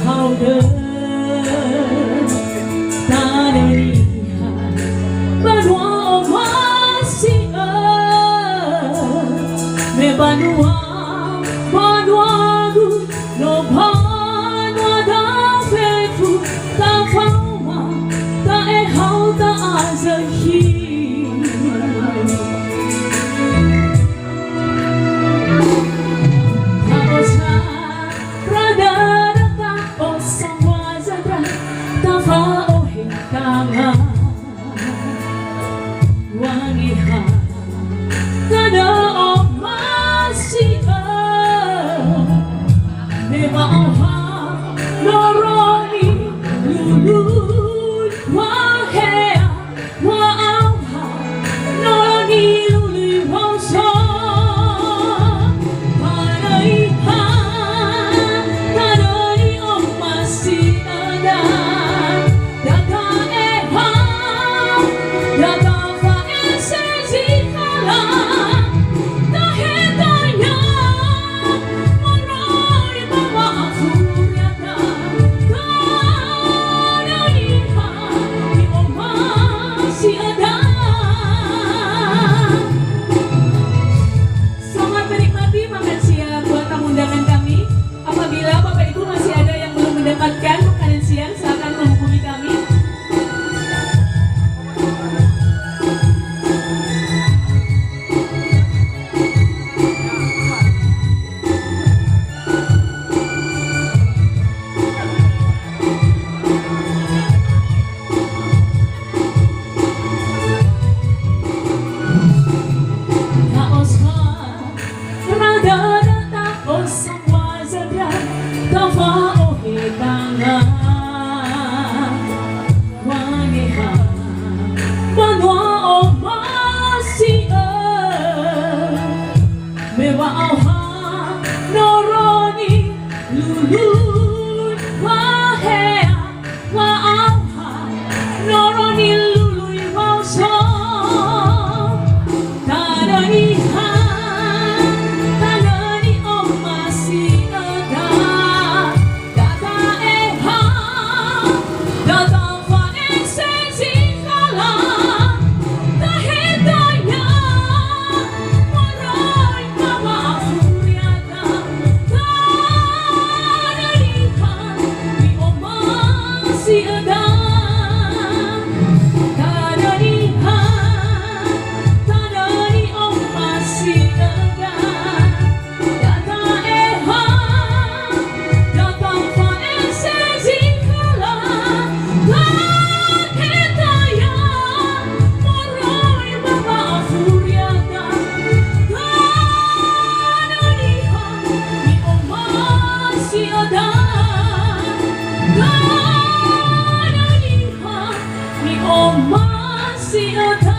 hầu đơn ta nơi ban hoa hoa si me ban hoa gu no ban hoa da phê phu ta phao ma ta e hầu ta a giờ hi wangiha kada o masia me maoha loroni lului wahea waauha loroni lului wauso paraiha kadani o masia da data eha data Selamat menikmati makan siang buat tamu undangan kami. Apabila Bapak Ibu masih ada yang belum mendapatkan makanan siang, silakan menghubungi kami. Masih ada